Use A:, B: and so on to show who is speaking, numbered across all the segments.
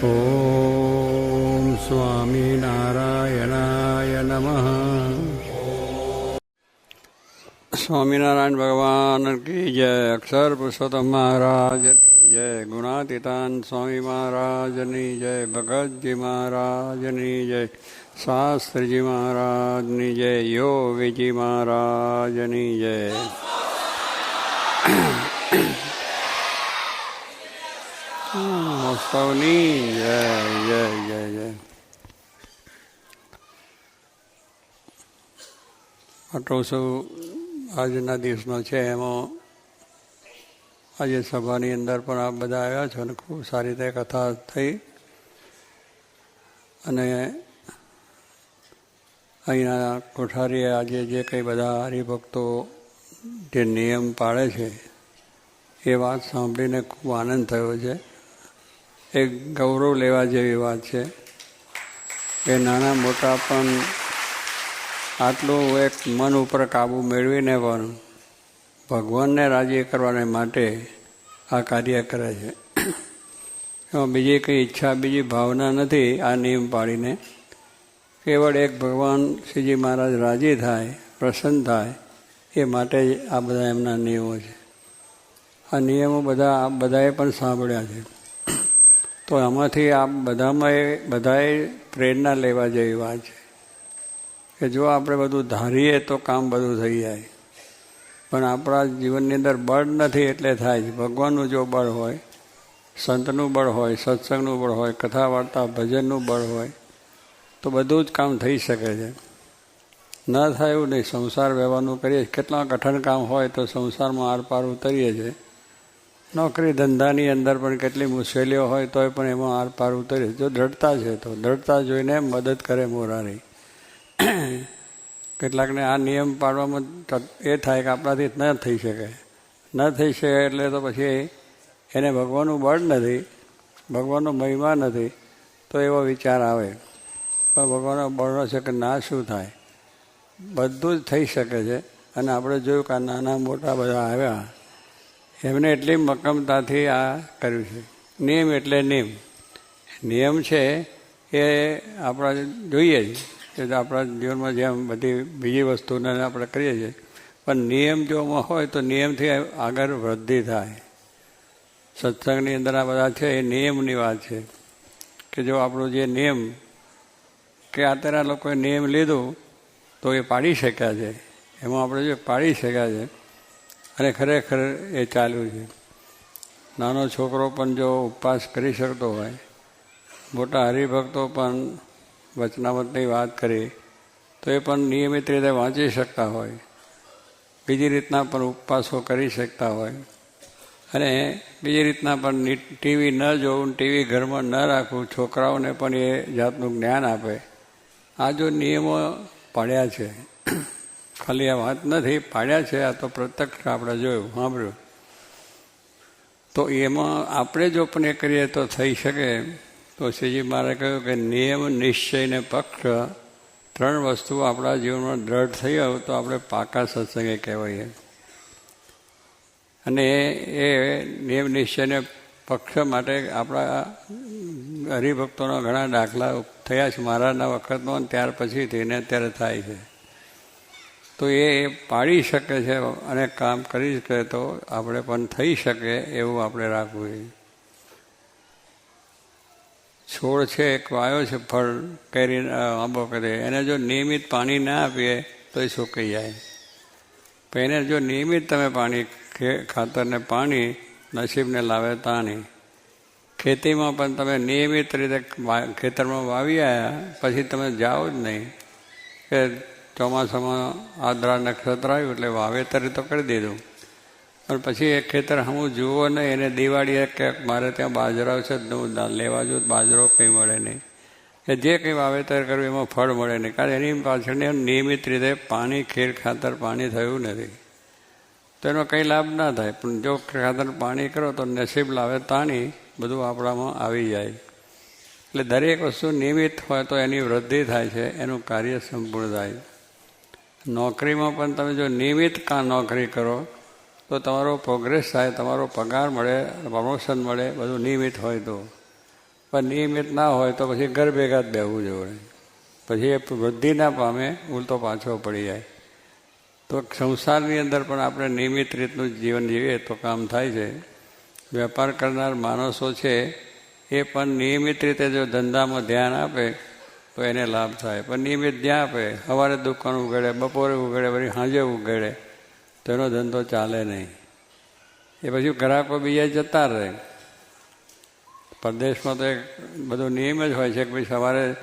A: ઓમ સ્વામિનારાયણાય નમઃ. સ્વામિનારાયણ ભગવાન કી જય. અક્ષર પુરુષોત્તમ મહારાજની જય. ગુણાતીતાન સ્વામી મહારાજની જય. ભગતજી મહારાજની જય. શાસ્ત્રીજી મહારાજની જય. યોગીજી મહારાજની જય. સૌની જય જય જય જય. પાટોત્સવ આજના દિવસનો છે. એમાં આજે સભાની અંદર પણ આપ બધા આવ્યા છો અને ખૂબ સારી રીતે કથા થઈ. અને અહીંના કોઠારીએ આજે જે કંઈ બધા હરિભક્તો જે નિયમ પાળે છે એ વાત સાંભળીને ખૂબ આનંદ થયો છે. એક ગૌરવ લેવા જેવી વાત છે કે નાના મોટા પણ આટલું એક મન ઉપર કાબૂ મેળવીને પણ ભગવાનને રાજી કરવાને માટે આ કાર્ય કરે છે. એમાં બીજી કંઈ ઈચ્છા, બીજી ભાવના નથી. આ નિયમ પાડીને કેવળ એક ભગવાન શ્રીજી મહારાજ રાજી થાય, પ્રસન્ન થાય એ માટે જ આ બધા એમના નિયમો છે. આ નિયમો બધાએ પણ સાંભળ્યા છે. તો આમાંથી આ બધાએ પ્રેરણા લેવા જેવી વાત છે કે જો આપણે બધું ધારીએ તો કામ બધું થઈ જાય. પણ આપણા જીવનની અંદર બળ નથી એટલે થાય છે. ભગવાનનું જો બળ હોય, સંતનું બળ હોય, સત્સંગનું બળ હોય, કથા વાર્તા ભજનનું બળ હોય તો બધું જ કામ થઈ શકે છે. ન થાય એવું નહીં. સંસાર વ્યવહારનું કરીએ, કેટલા કઠણ કામ હોય તો સંસારમાં આર પાર ઉતરીએ છીએ. નોકરી ધંધાની અંદર પણ કેટલી મુશ્કેલીઓ હોય તોય પણ એમાં આર પાર ઉતરીએ. જો દ્રઢતા છે તો દ્રઢતા જોઈને મદદ કરે મોરારી. કેટલાકને આ નિયમ પાડવામાં એ થાય કે આપણાથી ન થઈ શકે. ન થઈ શકે એટલે તો પછી એને ભગવાનનું બળ નથી, ભગવાનનો મહિમા નથી તો એવો વિચાર આવે. પણ ભગવાનનો બળનો છે કે ના, શું થાય, બધું જ થઈ શકે છે. અને આપણે જોયું કે આ નાના મોટા બધા આવ્યા, એમને એટલી મક્કમતાથી આ કર્યું છે. નિયમ એટલે નિયમ છે એ આપણા જોઈએ જ કે આપણા જીવનમાં જેમ બધી બીજી વસ્તુને આપણે કરીએ છીએ, પણ નિયમ જોમાં હોય તો નિયમથી આગળ વૃદ્ધિ થાય. સત્સંગની અંદર આ બધા છે એ નિયમની વાત છે કે જો આપણું જે નિયમ કે અત્યારે લોકોએ નિયમ લીધું તો એ પાડી શક્યા છે. એમાં આપણે જો પાડી શક્યા છે અને ખરેખર એ ચાલ્યું છે. નાનો છોકરો પણ જો ઉપવાસ કરી શકતો હોય, મોટા હરિભક્તો પણ વચનામતની વાત કરી તો એ પણ નિયમિત રીતે વાંચી શકતા હોય, બીજી રીતના પણ ઉપવાસો કરી શકતા હોય અને બીજી રીતના પણ ટીવી ન જોવું, ટીવી ઘરમાં ન રાખવું, છોકરાઓને પણ એ જાતનું જ્ઞાન આપે. આ જો નિયમો પાડ્યા છે, ખાલી આ વાત નથી, પાડ્યા છે. આ તો પ્રત્યક્ષ આપણે જોયું, સાંભળ્યું. તો એમાં આપણે જો પણ એ કરીએ તો થઈ શકે. તો શ્રીજી મહારાજે કહ્યું કે નિયમ, નિશ્ચય ને પક્ષ, ત્રણ વસ્તુ આપણા જીવનમાં દ્રઢ થઈ હોય તો આપણે પાકા સત્સંગે કહેવાઈએ. અને એ નિયમ, નિશ્ચય ને પક્ષ માટે આપણા હરિભક્તોના ઘણા દાખલા થયા છે મહારાજના વખતમાં, ત્યાર પછી થઈને અત્યારે થાય છે. તો એ પાડી શકે છે અને કામ કરી શકે તો આપણે પણ થઈ શકે એવું આપણે રાખવું જોઈએ. છોડ છે, એક વાયો છે, ફળ કેરી આંબો કરે, એને જો નિયમિત પાણી ના આપીએ તો એ સુકાઈ જાય. પણ એને જો નિયમિત તમે પાણી, ખાતરને પાણી નસીબને લાવે તાણી. ખેતીમાં પણ તમે નિયમિત રીતે ખેતરમાં વાવી આવ્યા પછી તમે જાઓ જ નહીં કે ચોમાસામાં આદ્રા નક્ષત્ર આવ્યું એટલે વાવેતર તો કરી દીધું, પણ પછી એ ખેતર હું જુઓ નહીં. એને દિવાળીએ કે મારે ત્યાં બાજરો છે હું લેવા જાઉં, બાજરો કંઈ મળે નહીં. કે જે કંઈ વાવેતર કર્યું એમાં ફળ મળે નહીં, કારણ એની પાછળ નિયમિત રીતે પાણી, ખેર ખાતર પાણી થયું નથી તો એનો કંઈ લાભ ના થાય. પણ જો ખાતર પાણી કરો તો નસીબ લાવે તાણી બધું આપણામાં આવી જાય. એટલે દરેક વસ્તુ નિયમિત હોય તો એની વૃદ્ધિ થાય છે, એનું કાર્ય સંપૂર્ણ થાય. નોકરીમાં પણ તમે જો નિયમિત નોકરી કરો તો તમારો પ્રોગ્રેસ થાય, તમારો પગાર મળે, પ્રમોશન મળે, બધું નિયમિત હોય તો. પણ નિયમિત ના હોય તો પછી ઘર ભેગા જ બેહવું જોડે, પછી એ વૃદ્ધિ ના પામે, ઉલટો પાછો પડી જાય. તો સંસારની અંદર પણ આપણે નિયમિત રીતનું જીવન જીવીએ તો કામ થાય છે. વેપાર કરનાર માણસો છે એ પણ નિયમિત રીતે જો ધંધામાં ધ્યાન આપે તો એને લાભ થાય. પણ નિયમિત ધ્યાન આપે, સવારે દુકાન ઉગાડે, બપોરે ઉગાડે, પછી સાંજે ઉગાડે, તો એનો ધંધો ચાલે નહીં. એ પછી ગ્રાહકો બીજા જતા રહે. પરદેશમાં તો એક બધો નિયમ જ હોય છે કે ભાઈ સવારે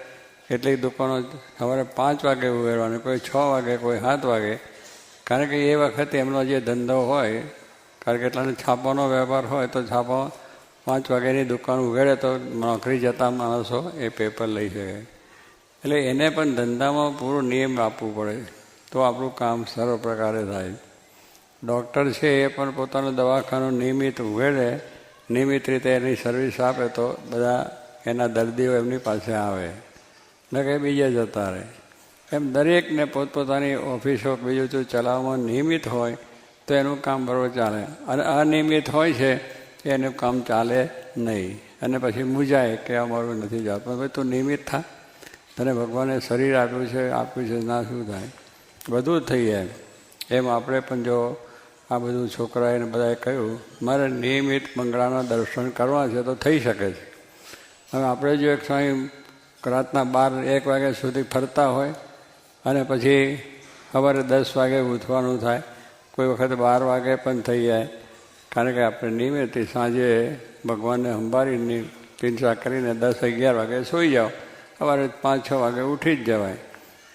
A: કેટલીક દુકાનો સવારે 5 વાગે ઉગાડવાની, કોઈ 6 વાગે, કોઈ 7 વાગે. કારણ કે એ વખતે એમનો જે ધંધો હોય, કારણ કે એટલાને છાપાનો વેપાર હોય તો છાપા 5 વાગ્યાની દુકાન ઉગાડે તો નોકરી જતા માણસો એ પેપર લઈ શકે. એટલે એને પણ ધંધામાં પૂરો નિયમ આપવું પડે તો આપણું કામ સરળ પ્રકારે થાય. ડૉક્ટર છે એ પણ પોતાનું દવાખાનું નિયમિત ઉગાડે, નિયમિત રીતે એની સર્વિસ આપે તો બધા એના દર્દીઓ એમની પાસે આવે, ન કે બીજા જતા રહે. એમ દરેકને પોતપોતાની ઓફિસો બીજું જો ચલાવવામાં નિયમિત હોય તો એનું કામ બરાબર ચાલે, અને અનિયમિત હોય છે એનું કામ ચાલે નહીં. અને પછી મૂંઝાય કે અમારું નથી જતું. પણ ભાઈ તું નિયમિત થા, તને ભગવાને શરીર આપ્યું છે ના શું થાય, બધું જ થઈ જાય. એમ આપણે પણ જો આ બધું છોકરાએ બધાએ કહ્યું મારે નિયમિત મંગળાના દર્શન કરવા છે તો થઈ શકે છે. હવે આપણે જો એક સ્વામી રાતના 12-1 વાગ્યા સુધી ફરતા હોય અને પછી સવારે 10 વાગે ઉઠવાનું થાય, કોઈ વખત 12 વાગે પણ થઈ જાય. કારણ કે આપણે નિયમિત સાંજે ભગવાનને સંભાળીને પિંચા કરીને 10-11 વાગે સૂઈ જાઓ, સવારે 5-6 વાગે ઉઠી જ જવાય.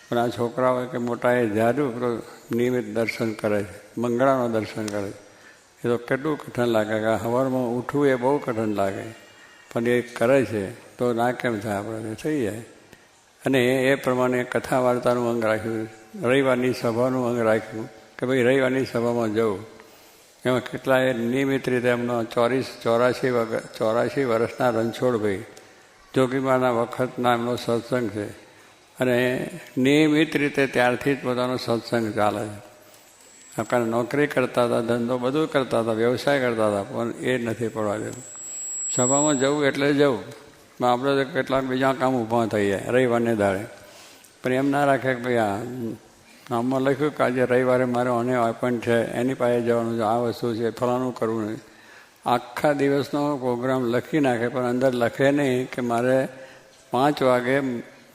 A: પણ આ છોકરાઓ કે મોટાએ જાડું નિયમિત દર્શન કરે છે, મંગળાનો દર્શન કરે છે. એ તો કેટલું કઠણ લાગે કે સવારમાં ઉઠવું એ બહુ કઠણ લાગે, પણ એ કરે છે તો ના કેમ થાય, આપણે થઈ જાય. અને એ પ્રમાણે કથા વાર્તાનું અંગ રાખ્યું, રવિવારની સભાનું અંગ રાખ્યું કે ભાઈ રવિવારની સભામાં જવું. એમાં કેટલાય નિયમિત રીતે એમનો 84 વર્ષના રણછોડભાઈ જોગીમાના વખતના એમનો સત્સંગ છે, અને નિયમિત રીતે ત્યારથી જ પોતાનો સત્સંગ ચાલે છે. કારણ નોકરી કરતા હતા, ધંધો બધું કરતા હતા, વ્યવસાય કરતા હતા, પણ એ નથી પડવા દેવું. સભામાં જવું એટલે જવું. આપણે તો કેટલાક બીજા કામ ઊભા થઈ જાય રવિવારને દાડે, પણ એમ ના રાખે કે ભાઈ આ નામમાં લખ્યું કે આજે રવિવારે મારે આને અપોઇન્ટ છે, એની પાસે જવાનું છે, આ વસ્તુ છે, ફલાણું કરવું નહીં. આખા દિવસનો પ્રોગ્રામ લખી નાખે, પણ અંદર લખે નહીં કે મારે 5 વાગે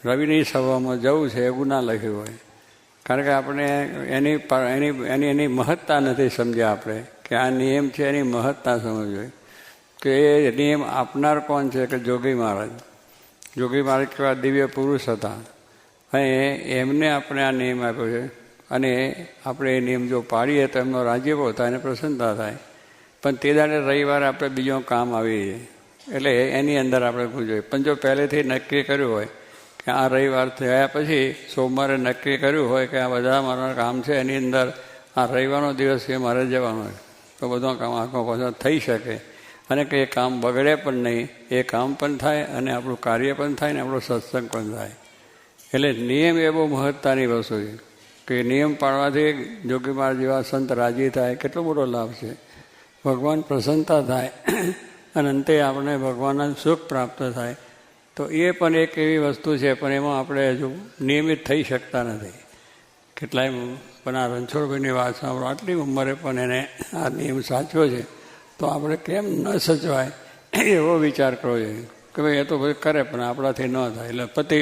A: રવિની સભામાં જવું છે, એવું ના લખ્યું હોય. કારણ કે આપણે એની મહત્તા નથી સમજ્યા. આપણે કે આ નિયમ છે એની મહત્તા સમજવી જોઈએ કે એ નિયમ આપનાર કોણ છે કે જોગી મહારાજ. જોગી મહારાજ કેવા દિવ્ય પુરુષ હતા, અને એમને આપણે આ નિયમ આપ્યો છે. અને આપણે એ નિયમ જો પાડીએ તો એમનો રાજીપો થાય અને પ્રસન્નતા થાય. પણ તે દાડે રવિવારે આપણે બીજો કામ આવી જાય, એટલે એની અંદર આપણે જોઈએ. પણ જો પહેલેથી નક્કી કર્યું હોય કે આ રવિવાર થયા પછી સોમવારે નક્કી કર્યું હોય કે આ બધા મારા કામ છે, એની અંદર આ રવિવારનો દિવસ છે મારે જવાનું હોય, તો બધો કામ આખો પાછો થઈ શકે. અને કે એ કામ બગડે પણ નહીં, એ કામ પણ થાય અને આપણું કાર્ય પણ થાય ને આપણો સત્સંગ પણ થાય. એટલે નિયમ એ બહુ મહત્તાની વસ્તુ છે કે નિયમ પાળવાથી જોગી મહારાજ જેવા સંત રાજી થાય, કેટલો મોટો લાભ છે. ભગવાન પ્રસન્નતા થાય અને અંતે આપણે ભગવાનના સુખ પ્રાપ્ત થાય. તો એ પણ એક એવી વસ્તુ છે, પણ એમાં આપણે હજુ નિયમિત થઈ શકતા નથી. કેટલાય પણ આ રણછોડભાઈની વાત સાંભળો, આટલી ઉંમરે પણ એને આ નિયમ સાચવો છે, તો આપણે કેમ ન સચવાય એવો વિચાર કરવો જોઈએ કે ભાઈ એ તો ભાઈ કરે પણ આપણાથી ન થાય. એટલે પતિ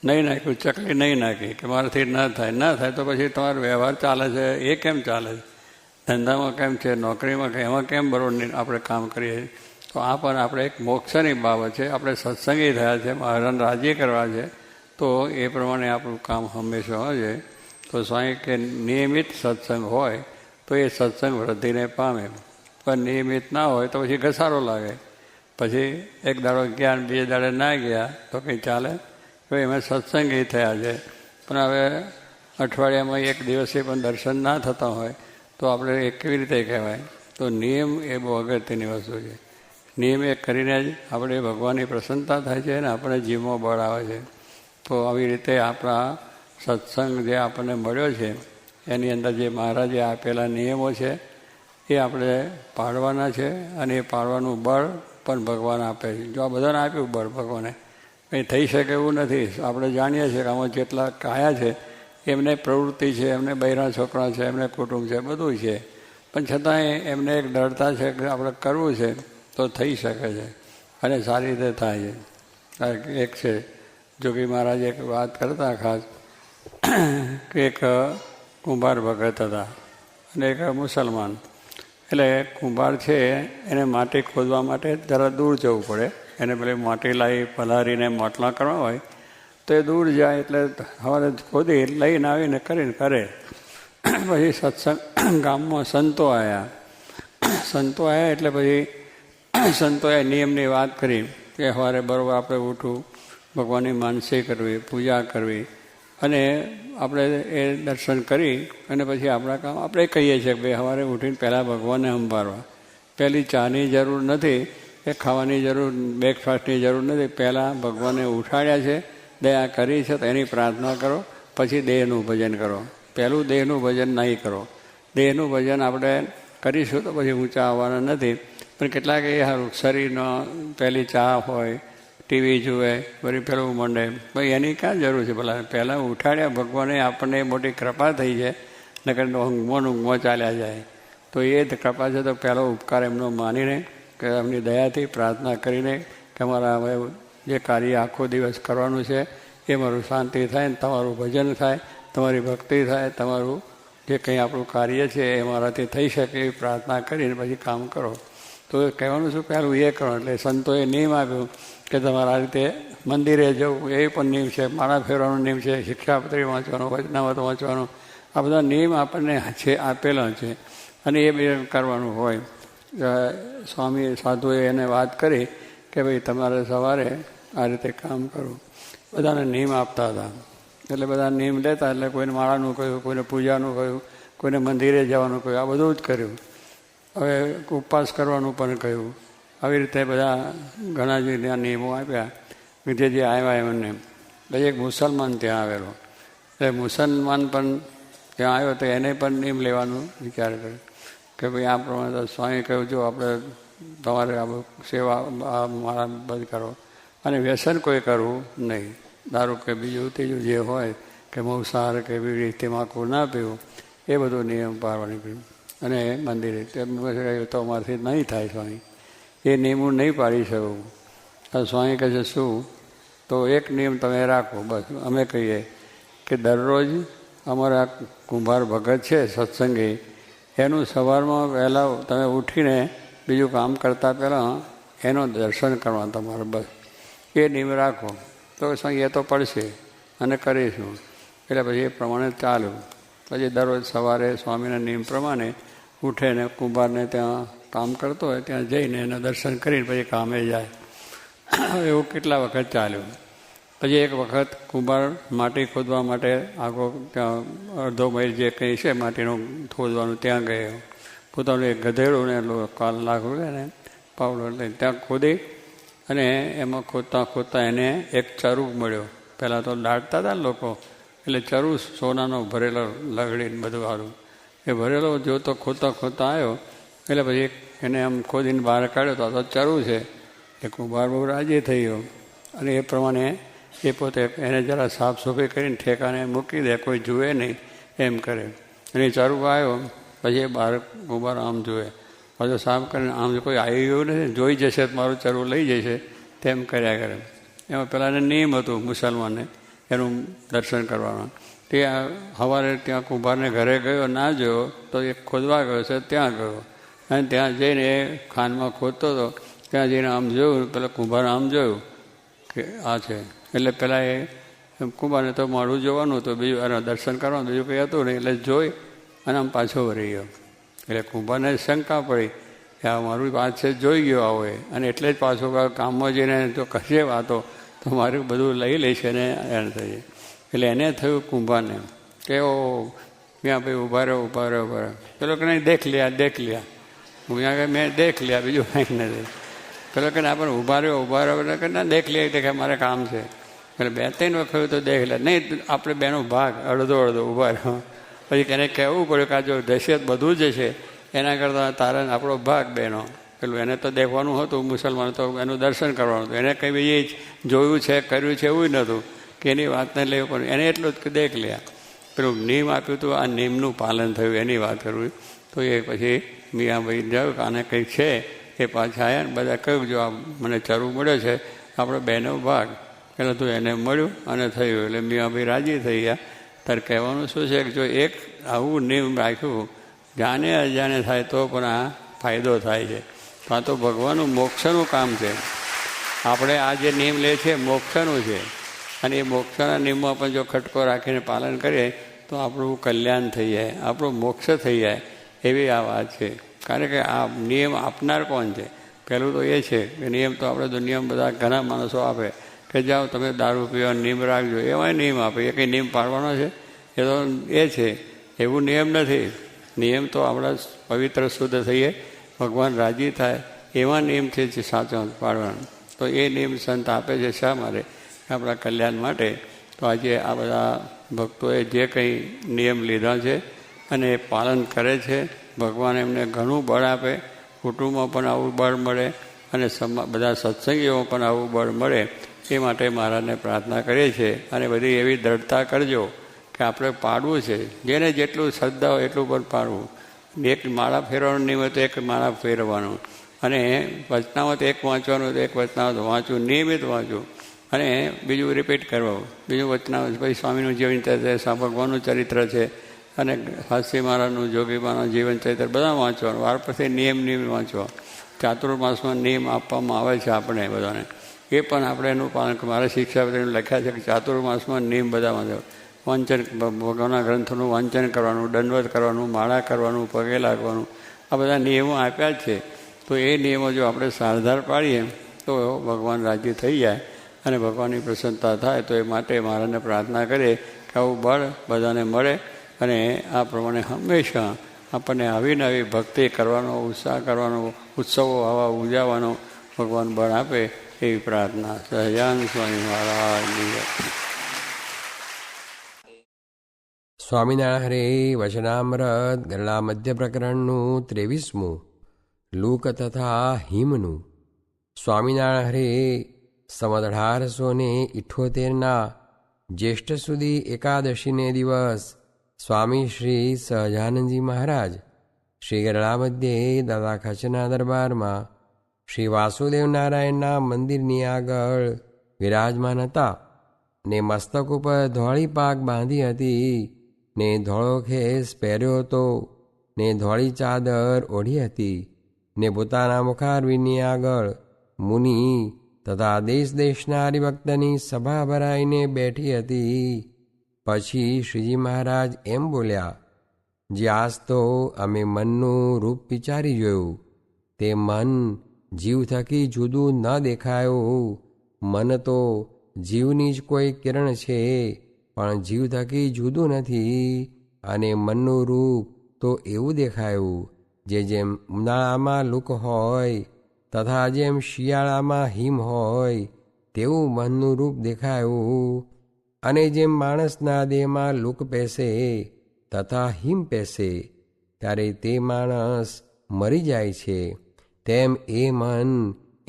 A: નહીં નાખ્યું, ચકલી નહીં નાખી કે મારાથી ન થાય તો પછી તમારો વ્યવહાર ચાલે છે એ કેમ ચાલે છે, ધંધામાં કેમ છે, નોકરીમાં કેમ, એમાં કેમ બરોબર આપણે કામ કરીએ. તો આ પણ આપણે એક મોક્ષની બાબત છે. આપણે સત્સંગી થયા છે, મહારાજને રાજી કરવા છે, તો એ પ્રમાણે આપણું કામ હંમેશા હોય છે. તો સ્વામી કે નિયમિત સત્સંગ હોય તો એ સત્સંગ વૃદ્ધિને પામે, પણ નિયમિત ના હોય તો પછી ઘસારો લાગે. પછી એક દાડો ગયા ને બીજે દાડે ના ગયા તો કંઈ ચાલે. તો એમાં સત્સંગી થયા છે, પણ હવે અઠવાડિયામાં 1 દિવસે પણ દર્શન ના થતા હોય તો આપણે એ કેવી રીતે કહેવાય. તો નિયમ એ બહુ અગત્યની વસ્તુ છે. નિયમ એ કરીને જ આપણે ભગવાનની પ્રસન્નતા થાય છે અને આપણે જીવમાં બળ આવે છે. તો આવી રીતે આપણા સત્સંગ જે આપણને મળ્યો છે એની અંદર જે મહારાજે આપેલા નિયમો છે એ આપણે પાળવાના છે, અને એ પાળવાનું બળ પણ ભગવાન આપે છે. જો આ બધાને આપ્યું બળ ભગવાને, કંઈ થઈ શકે એવું નથી. આપણે જાણીએ છીએ કે આમાં જેટલા કાયા છે એમને પ્રવૃત્તિ છે, એમને બૈરા છોકરા છે, એમને કુટુંબ છે, બધું છે, પણ છતાંય એમને એક ડરતા છે કે આપણે કરવું છે તો થઈ શકે છે અને સારી રીતે થાય છે. એક છે જોગી મહારાજ એક વાત કરતા ખાસ કે એક કુંભાર ભગત હતા અને એક મુસલમાન. એટલે કુંભાર છે એને માટી ખોદવા માટે જરા દૂર જવું પડે. એને પેલી માટી લાવી પલાળીને માટલા કરવા હોય તો એ દૂર જાય, એટલે સવારે ખોદી લઈને આવીને કરીને કરે. પછી સત્સંગ ગામમાં સંતો આવ્યા. એટલે પછી સંતોએ નિયમની વાત કરી કે સવારે બરાબર આપણે ઉઠવું, ભગવાનની માનસી કરવી, પૂજા કરવી અને આપણે એ દર્શન કરી અને પછી આપણા કામ આપણે કહીએ છીએ કે ભાઈ સવારે ઉઠીને પહેલાં ભગવાનને સંભાળવા. પહેલી ચાની જરૂર નથી, કે ખાવાની જરૂર, બ્રેકફાસ્ટની જરૂર નથી. પહેલાં ભગવાનને ઉઠાડ્યા છે, દયા કરી છે તો એની પ્રાર્થના કરો, પછી દેહનું ભજન કરો. પહેલું દેહનું ભજન નહીં કરો. દેહનું ભજન આપણે કરીશું તો પછી ઊંચા આવવાના નથી. પણ કેટલાક એ સારું શરીરનો પહેલી ચા હોય, ટીવી જુએ, વળી પેલું મંડે, ભાઈ એની ક્યાં જરૂર છે? ભલા પહેલાં ઉઠાડ્યા ભગવાને, આપણને મોટી કૃપા થઈ છે, નકર ઊંઘમાં ચાલ્યા જાય. તો એ જ કૃપા છે. તો પહેલો ઉપકાર એમનો માનીને કે એમની દયાથી પ્રાર્થના કરીને કે અમારા હવે જે કાર્ય આખો દિવસ કરવાનું છે એ મારું શાંતિ થાય ને તમારું ભજન થાય, તમારી ભક્તિ થાય, તમારું જે કંઈ આપણું કાર્ય છે એ મારાથી થઈ શકે એવી પ્રાર્થના કરીને પછી કામ કરો. તો કહેવાનું શું, પહેલું એ કરો. એટલે સંતોએ નિયમ આપ્યું કે તમારે આ રીતે મંદિરે જવું, એ પણ નિયમ છે, માળા ફેરવાનો નિયમ છે, શિક્ષાપત્રી વાંચવાનો, વચનામત વાંચવાનો, આ બધા નિયમ આપણને છે આપેલા છે અને એ બે કરવાનું હોય. સ્વામી સાધુએ એને વાત કરી કે ભાઈ તમારે સવારે આ રીતે કામ કરવું. બધાને નિયમ આપતા હતા. એટલે બધા નિયમ લેતા. એટલે કોઈને માળાનું કહ્યું, કોઈને પૂજાનું કહ્યું, કોઈને મંદિરે જવાનું કહ્યું, આ બધું જ કર્યું. હવે ઉપવાસ કરવાનું પણ કહ્યું. આવી રીતે બધા ઘણા જે ત્યાં નિયમો આપ્યા જે આવ્યા એમને. પછી એક મુસલમાન ત્યાં આવેલો. એટલે મુસલમાન પણ ત્યાં આવ્યો તો એને પણ નિયમ લેવાનું વિચાર કર્યો કે ભાઈ આ પ્રમાણે તો સ્વામી કહ્યું, જો આપણે તમારે આ સેવા માળા બંધ કરો અને વ્યસન કોઈ કરવું નહીં. દારૂ કે બીજું ત્રીજું જે હોય કે માંસાહાર કે બીડી તમાકુ ના પીવું, એ બધું નિયમ પાળવાની કહ્યું. અને મંદિરે તેમ તો અમારાથી નહીં થાય સ્વામી, એ નિયમો નહીં પાડી શકું. સ્વામી કહે છે શું? તો એક નિયમ તમે રાખો બસ. અમે કહીએ કે દરરોજ અમારા કુંભાર ભગત છે સત્સંગી, એનું સવારમાં વહેલા તમે ઉઠીને બીજું કામ કરતાં પહેલાં એનો દર્શન કરવા તમારે, બસ એ નિયમ રાખો. તો એ તો પડશે અને કરીશું. એટલે પછી એ પ્રમાણે ચાલ્યું. પછી દરરોજ સવારે સ્વામીના નિયમ પ્રમાણે ઉઠે ને કુંભારને ત્યાં કામ કરતો હોય ત્યાં જઈને એના દર્શન કરીને પછી કામે જાય. એવું કેટલા વખત ચાલ્યું. પછી એક વખત કુંભાર માટી ખોદવા માટે આગો ત્યાં અડધો માઇલ જે કંઈ છે માટીનું ખોદવાનું ત્યાં ગયો. પોતાનું એક ગધેડું ને કાલ લાકડું લે ને પાવડો લઈને ત્યાં ખોદી અને એમાં ખોદતા એને એક ચરુ મળ્યો. પહેલાં તો દાટતા હતા લોકો, એટલે ચરુ સોનાનો ભરેલો લગડીને બધું સારું એ ભરેલો જોતો ખોદતા આવ્યો. એટલે પછી એને આમ ખોદીને બહાર કાઢ્યો તો ચરુ છે. એ કુંભાર બહુ રાજી થઈ ગયો અને એ પ્રમાણે એ પોતે એને જરા સાફ સફાઈ કરીને ઠેકાને મૂકી દે, કોઈ જુએ નહીં એમ કરે. અને ચરુ આવ્યો પછી એ બહાર કુંભાર આમ જુએ, પાછો સાફ કરીને આમ કોઈ આવી ગયું નથી, જોઈ જશે તો મારું ચરુ લઈ જશે તેમ કર્યા કરે. એમાં પેલાને નિયમ હતું મુસલમાનને એનું દર્શન કરવાનું. તે સવારે ત્યાં કુંભારને ઘરે ગયો, ના જોયો તો એ ખોદવા ગયો છે ત્યાં ગયો અને ત્યાં જઈને એ ખાનમાં ખોદતો હતો. ત્યાં જઈને આમ જોયું, પેલા કુંભાર આમ જોયું કે આ છે. એટલે પહેલાં એ કુંભારને તો મારું જોવાનું હતું, બીજું એના દર્શન કરવાનું, બીજું કંઈ હતું નહીં. એટલે જોઈ અને આમ પાછો વળી ગયો. એટલે કુંભારને શંકા પડી કે આ મારું વાત છે જોઈ ગયો આવો એ, અને એટલે જ પાછો કામમાં જઈને જો કશે વાતો તો મારું બધું લઈ લઈશ ને એને થઈ. એટલે એને થયું કુંભારને કે ઓ ત્યાં ભાઈ ઊભા રહ્યો. પેલો કે નહીં દેખ લ્યા. હું ત્યાં મેં દેખ લ્યા, બીજું કાંઈ નથી. પેલો કે આપણે ઊભા રહ્યો કે ના દેખ લે કે મારે કામ છે. એટલે 2-3 વખત તો દેખ લે. નહીં આપણે બેનો ભાગ અડધો ઊભા રહ્યો. પછી એને કહેવું પડ્યું કે આ જો દહેશત બધું જ છે એના કરતાં તારે આપણો ભાગ બેનો પેલું એને તો દેખવાનું હતું, મુસલમાન તો એનું દર્શન કરવાનું હતું, એને કંઈ એ જોયું છે કર્યું છે એવું નહોતું કે એની વાતને લેવું પણ એને એટલું જ કે દેખ લે. પેલું નિયમ આપ્યું હતું, આ નિયમનું પાલન થયું એની વાત કરવી. તો એ પછી મિયાભાઈ જાયું કે આને કંઈક છે, એ પાછા આવ્યા ને બધા કહ્યું જો આ મને ચરવું મળ્યો છે, આપણે બેનો ભાગ. પહેલાં તો એને મળ્યું અને થયું એટલે મિયાભાઈ રાજી થઈ ગયા. તારે કહેવાનું શું છે કે જો એક આવું નિયમ રાખ્યું, જાણે અજાણે થાય તો પણ આ ફાયદો થાય છે. તો આ તો ભગવાનનું મોક્ષનું કામ છે. આપણે આ જે નિયમ લે છે મોક્ષનું છે, અને એ મોક્ષના નિયમમાં પણ જો ખટકો રાખીને પાલન કરીએ તો આપણું કલ્યાણ થઈ જાય, આપણું મોક્ષ થઈ જાય, એવી આ વાત છે. કારણ કે આ નિયમ આપનાર કોણ છે? પહેલું તો એ છે કે નિયમ તો આપણે દુનિયામાં બધા ઘણા માણસો આપે કે જાઓ તમે દારૂ પીવાનો નિયમ રાખજો, એમાંય નિયમ આપે. એ કંઈ નિયમ પાડવાનો છે? એ તો એ છે, એવું નિયમ નથી. નિયમ તો આપણા પવિત્ર શુદ્ધ થઈએ, ભગવાન રાજી થાય એવા નિયમથી જ સાચો પાડવાનો. તો એ નિયમ સંત આપે છે શા માટે? આપણા કલ્યાણ માટે. તો આજે આ બધા ભક્તોએ જે કંઈ નિયમ લીધા છે અને એ પાલન કરે છે, ભગવાન એમને ઘણું બળ આપે, કુટુંબમાં પણ આવું બળ મળે અને બધા સત્સંગીઓમાં પણ આવું બળ મળે, એ માટે મહારાજને પ્રાર્થના કરીએ છીએ. અને બધી એવી દ્રઢતા કરજો કે આપણે પાડવું છે, જેને જેટલું શ્રદ્ધા હોય એટલું પણ પાડવું. એક માળા ફેરવાનું નિયમ તો એક માળા ફેરવાનું, અને વચનામત એક વાંચવાનું તો એક વચનામત વાંચવું, નિયમિત વાંચવું, અને બીજું રિપીટ કરવું. બીજું વચનામત પછી સ્વામીનું જીવન ચરિત્ર, ભગવાનનું ચરિત્ર છે, અને હાસ્ય મહારાજનું, જોગી મહારાજનું જીવન ચરિત્ર બધા વાંચવાનું. વાર પછી નિયમ વાંચવા. ચાતુર્માસમાં નિયમ આપવામાં આવે છે આપણે બધાને, એ પણ આપણે એનું પાલન. મારા શિક્ષાપત્રીને લખ્યા છે કે ચાતુર્માસમાં નિયમ બધા વાંચન, ભગવાનના ગ્રંથોનું વાંચન કરવાનું, દંડવત કરવાનું, માળા કરવાનું, પગે લાગવાનું, આ બધા નિયમો આપ્યા જ છે. તો એ નિયમો જો આપણે સારધાર પાડીએ તો ભગવાન રાજી થઈ જાય અને ભગવાનની પ્રસન્નતા થાય. તો એ માટે મહારાજને પ્રાર્થના કરીએ કે આવું બળ બધાને મળે અને આ પ્રમાણે હંમેશા આપણને આવી નવી ભક્તિ કરવાનો, ઉત્સાહ કરવાનો, ઉત્સવો આવા ઉજાવવાનો ભગવાન બળ આપે એવી પ્રાર્થના. સહજાનંદ સ્વામી મહારાજની.
B: સ્વામિનારાયણ હરે વચનામૃત ગરડા મધ્ય પ્રકરણનું 23મું લૂક તથા હિમનું. સ્વામિનારાયણ હરે સંવત 1878 જ્યેષ્ઠ સુધી એકાદશીને દિવસ સ્વામી શ્રી સહજાનંદજી મહારાજ શ્રી ગરડા મધ્યે દાદા ખચના દરબારમાં શ્રી વાસુદેવ નારાયણના મંદિરની આગળ વિરાજમાન હતા, ને મસ્તક ઉપર ધોળી પાગ બાંધી હતી, ને ધોળો ખેસ પહેર્યો હતો, ને ધોળી ચાદર ઓઢી હતી, ને પોતાના મુખારવિંદની આગળ મુનિ તથા દેશ દેશના હરિભક્તની સભા ભરાઈને બેઠી હતી. પછી શ્રીજી મહારાજ એમ બોલ્યા, જે આજ તો અમે મનનું રૂપ વિચારી જોયું, તે મન જીવ થકી જુદું ન દેખાયું. મન તો જીવની જ કોઈ કિરણ છે, પણ જીવ થકી જુદું નથી. અને મનનું રૂપ તો એવું દેખાયું, જેમ ઉનાળામાં લુક હોય તથા જેમ શિયાળામાં હિમ હોય તેવું મનનું રૂપ દેખાયું. અને જેમ માણસના દેહમાં લુક પેસે તથા હિમ પેસે ત્યારે તે માણસ મરી જાય છે, તેમ એ મન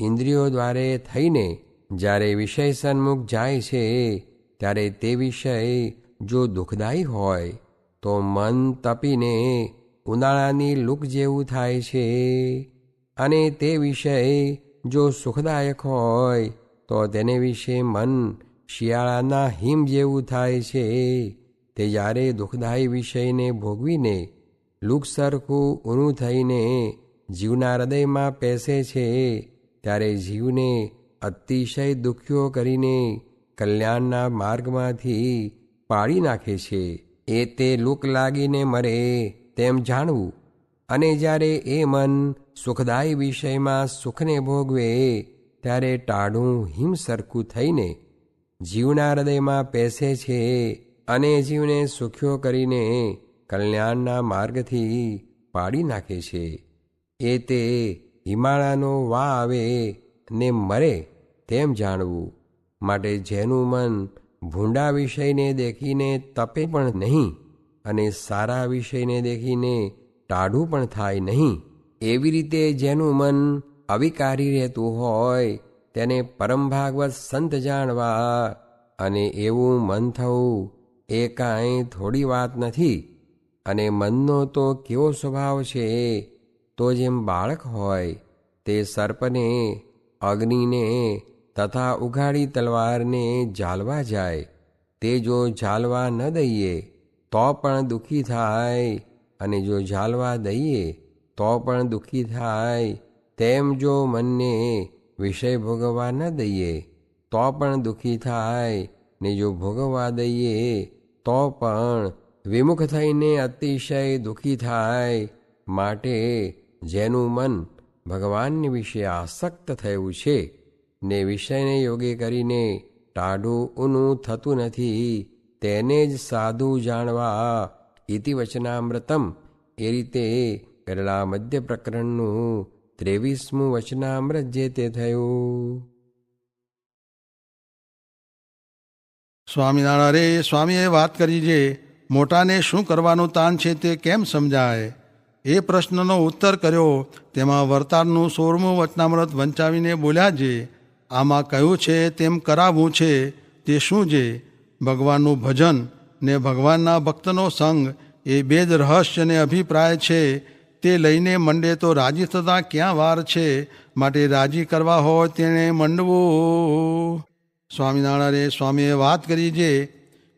B: ઇન્દ્રિયો દ્વારે થઈને જ્યારે વિષય સન્મુખ જાય છે, ત્યારે તે વિષય જો દુઃખદાયી હોય તો મન તપીને ઉનાળાની લૂક જેવું થાય છે, અને તે વિષય જો સુખદાયક હોય તો તેને વિશે મન શિયાળાના હિમ જેવું થાય છે. તે જ્યારે દુઃખદાયી વિષયને ભોગવીને લૂક સરખું ઊનું થઈને જીવના હૃદયમાં પેસે છે, ત્યારે જીવને અતિશય દુખ્યો કરીને કલ્યાણના માર્ગમાંથી પાડી નાખે છે. એ તે લૂક લાગીને મરે તેમ જાણવું. અને જ્યારે એ મન સુખદાયી વિષયમાં સુખને ભોગવે ત્યારે ટાઢું હિમ સરખું થઈને જીવના હૃદયમાં પેસે છે, અને જીવને સુખ્યો કરીને કલ્યાણના માર્ગથી પાડી નાખે છે. એ તે હિમાલયનો વા આવે ને મરે તેમ જાણવું. માટે જેનું મન ભૂંડા વિષયને દેખીને તપે પણ નહીં અને સારા વિષયને દેખીને ટાઢું પણ થાય નહીં, એવી રીતે જેનું મન અવિકારી રહેતું હોય તેને પરમ ભાગવત સંત જાણવા, અને એવું મન થવું એ કાંઈ થોડી વાત નથી. અને મનનો તો કેવો સ્વભાવ છે, તો જેમ બાળક હોય તે સર્પને, અગ્નિને તથા ઉઘાડી તલવારને ઝાલવા જાય, તે જો ઝાલવા ન દઈએ તો પણ દુઃખી થાય, અને જો ઝાલવા દઈએ તો પણ દુઃખી થાય, તેમ જો મનને વિષય ભોગવવા ન દઈએ તો પણ દુઃખી થાય, ને જો ભોગવવા દઈએ તો પણ વિમુખ થઈને અતિશય દુઃખી થાય. માટે જેનું મન ભગવાનની વિશે આસક્ત થયું છે ને વિષયને યોગે કરીને ટાઢું ઊનું થતું નથી, તેને જ સાધુ જાણવા. ઇતિ વચનામૃતમ. એ રીતે ગરડા મધ્ય પ્રકરણનું 23મું વચનામૃત જે તે થયું.
C: સ્વામિનારાયણ સ્વામીએ વાત કરી છે, મોટાને શું કરવાનું તાન છે તે કેમ સમજાય? એ પ્રશ્નનો ઉત્તર કર્યો. તેમાં વર્તારનું 16મું વચનામૃત વંચાવીને બોલ્યા છે, આમાં કહ્યું છે તેમ કરાવવું છે તે શું છે? ભગવાનનું ભજન ને ભગવાનના ભક્તનો સંગ એ બે જ રહસ્ય અને અભિપ્રાય છે. તે લઈને મંડે તો રાજી થતાં ક્યાં વાર છે? માટે રાજી કરવા હોય તેણે મંડવું. સ્વામિનારાયણ સ્વામીએ વાત કરી છે,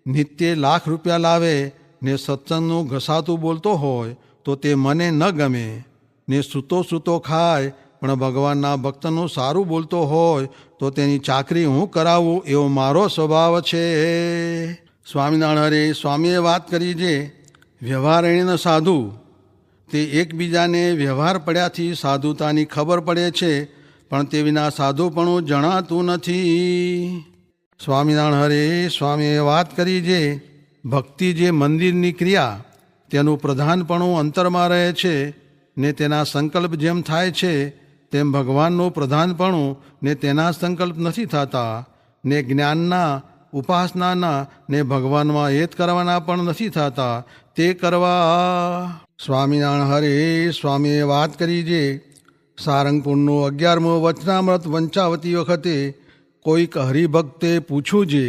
C: નિત્ય લાખ રૂપિયા લાવે ને સત્સંગનું ઘસાતું બોલતો હોય તો તે મને ન ગમે, ને સૂતો સૂતો ખાય પણ ભગવાનના ભક્તનું સારું બોલતો હોય તો તેની ચાકરી હું કરાવું એવો મારો સ્વભાવ છે. સ્વામિનારાયણ સ્વામીએ વાત કરી છે, વ્યવહારેણ સાધુ. તે એકબીજાને વ્યવહાર પડ્યાથી સાધુતાની ખબર પડે છે, પણ તે વિના સાધુપણું જણાતું નથી. સ્વામિનારાયણ સ્વામીએ વાત કરી છે, ભક્તિ જે મંદિરની ક્રિયા તેનું પ્રધાનપણું અંતરમાં રહે છે, ને તેના સંકલ્પ જેમ થાય છે તેમ ભગવાનનું પ્રધાનપણું ને તેના સંકલ્પ નથી થતા, ને જ્ઞાનના, ઉપાસનાના ને ભગવાનમાં હેત કરવાના પણ નથી થતા, તે કરવા. સ્વામિનારાયણ સ્વામીએ વાત કરી છે, સારંગપુરનું 11મું વચનામૃત વંચાવતી વખતે કોઈક હરિભક્તે પૂછ્યું છે,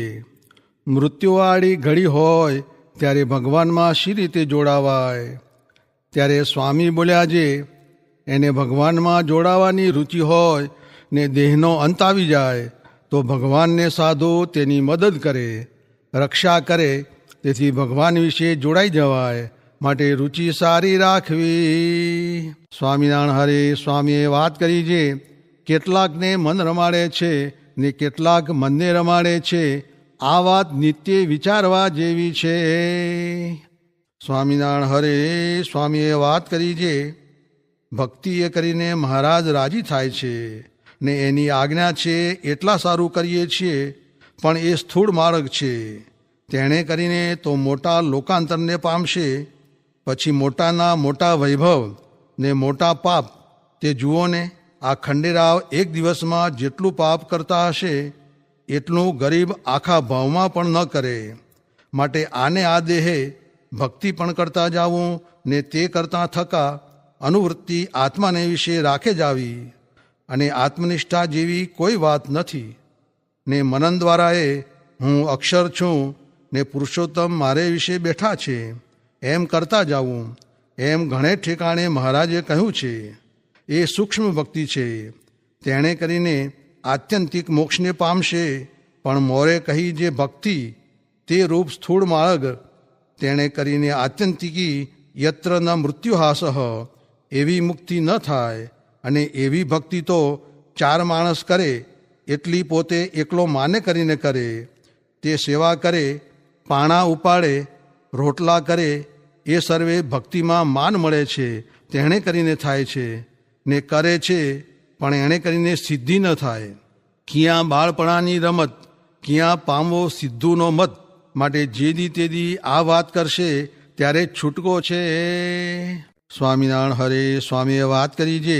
C: મૃત્યુવાળી ઘડી હોય ત્યારે ભગવાનમાં શી રીતે જોડાવાય? ત્યારે સ્વામી બોલ્યા છે, એને ભગવાનમાં જોડાવાની રુચિ હોય ને દેહનો અંત આવી જાય તો ભગવાનને સાધુ તેની મદદ કરે, રક્ષા કરે, તેથી ભગવાન વિશે જોડાઈ જવાય. માટે રુચિ સારી રાખવી. સ્વામિનારાયણ સ્વામીએ વાત કરી છે, કેટલાકને મન રમાડે છે ને કેટલાક મનને રમાડે છે, આ વાત નિત્ય વિચારવા જેવી છે. સ્વામિનારાયણ સ્વામીએ વાત કરી છે, ભક્તિ એ કરીને મહારાજ રાજી થાય છે ને એની આજ્ઞા છે એટલા સારું કરીએ છીએ, પણ એ સ્થૂળ માર્ગ છે. તેણે કરીને તો મોટા લોકાંતરને પામશે, પછી મોટાના મોટા વૈભવ ને મોટા પાપ. તે જુઓ ને, આ ખંડેરાવ એક દિવસમાં જેટલું પાપ કરતા હશે એટલું ગરીબ આખા ભાવમાં પણ ન કરે. માટે આને આ દેહે ભક્તિ પણ કરતા જાવું ને તે કરતાં થકા અનુવૃત્તિ આત્માને વિશે રાખે જ આવી. અને આત્મનિષ્ઠા જેવી કોઈ વાત નથી. ને મનન દ્વારા એ હું અક્ષર છું ને પુરુષોત્તમ મારે વિશે બેઠા છે એમ કરતા જાવું. એમ ઘણે ઠેકાણે મહારાજે કહ્યું છે. એ સૂક્ષ્મ ભક્તિ છે. તેણે કરીને આત્યંતિક મોક્ષને પામશે. પણ મોરે કહી જે ભક્તિ તે રૂપ સ્થૂળ માર્ગ, તેણે કરીને આત્યંતિકી યત્ર ન મૃત્યુહાસઃ, એવી મુક્તિ ન થાય. અને એવી ભક્તિ તો 4 માણસ કરે એટલી પોતે એકલો માને કરીને કરે. તે સેવા કરે, પાણા ઉપાડે, રોટલા કરે, એ સર્વે ભક્તિમાં માન મળે છે. તેણે કરીને થાય છે ને કરે છે, પણ એણે કરીને સિદ્ધિ ન થાય. ક્યાં બાળપણાની રમત, ક્યાં પામવો સિદ્ધુનો મત. માટે જેદી તેદી આ વાત કરશે ત્યારે છૂટકો છે. સ્વામિનારાયણ સ્વામીએ વાત કરી છે,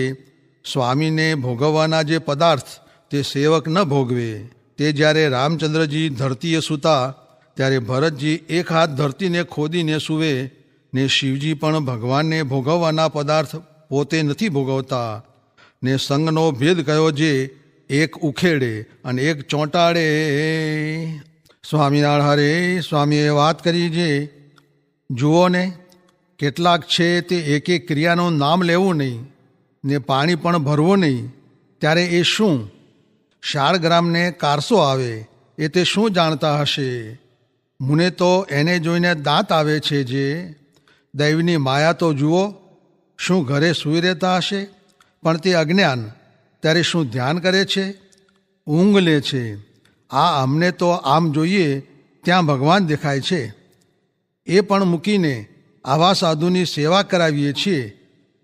C: સ્વામીને ભોગવવાના જે પદાર્થ તે સેવક ન ભોગવે. તે જ્યારે રામચંદ્રજી ધરતીએ સૂતા ત્યારે ભરતજી એક હાથ ધરતીને ખોદીને સૂવે, ને શિવજી પણ ભગવાનને ભોગવવાના પદાર્થ પોતે નથી ભોગવતા. ને સંગનો ભેદ કયો જે એક ઉખેડે અને એક ચોંટાડે. સ્વામિનારાયણ હરે સ્વામીએ વાત કરી છે, જુઓ ને કેટલાક છે તે એક એક ક્રિયાનું નામ લેવું નહીં ને પાણી પણ ભરવું નહીં, ત્યારે એ શું શાળગ્રામને કારસો આવે એ તે શું જાણતા હશે? મુને તો એને જોઈને દાંત આવે છે. જે દૈવની માયા તો જુઓ, શું ઘરે સૂઈ રહેતા હશે? પણ તે અજ્ઞાન ત્યારે શું ધ્યાન કરે છે? ઊંઘ લે છે. આ અમને તો આમ જોઈએ ત્યાં ભગવાન દેખાય છે. એ પણ મૂકીને આવા સાધુની સેવા કરાવીએ છીએ.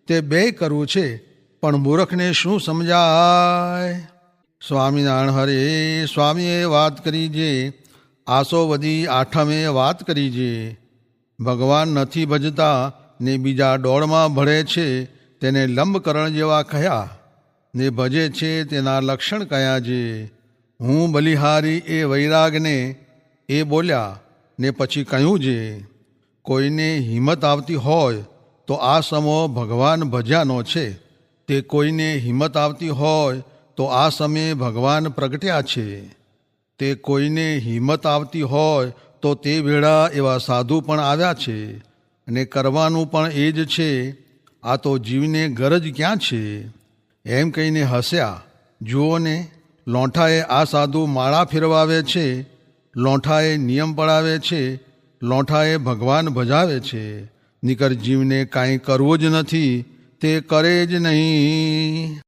C: તે બેય કરવું છે, પણ મૂર્ખને શું સમજાય? સ્વામિનારાયણ હરે સ્વામીએ વાત કરી છે, આસોવદી આઠમે વાત કરી છે. ભગવાન નથી ભજતા ને બીજા દોડમાં ભળે છે, તેને લંબકરણ જેવા કયા ને ભજે છે તેના લક્ષણ કયા છે? હું બલિહારી એ વૈરાગને એ બોલ્યા ને પછી કહ્યું છે, કોઈને હિંમત આવતી હોય તો આ સમો ભગવાન ભજ્યાનો છે. તે કોઈને હિંમત આવતી હોય તો આ સમયે ભગવાન પ્રગટ્યા છે. તે કોઈને હિંમત આવતી હોય તો તે વેળા એવા સાધુ પણ આવ્યા છે. અને કરવાનું પણ એ જ છે. આ તો જીવને ગરજ ક્યાં છે? એમ કહીને હસ્યા. જુઓ ને, લોંઠાએ આ સાધુ માળા ફેરવાવે છે, લોંઠાએ નિયમ પડાવે છે, લોંઠાએ ભગવાન ભજાવે છે. નિકર જીવને કાંઈ કરવું જ નથી, તે કરે જ નહીં.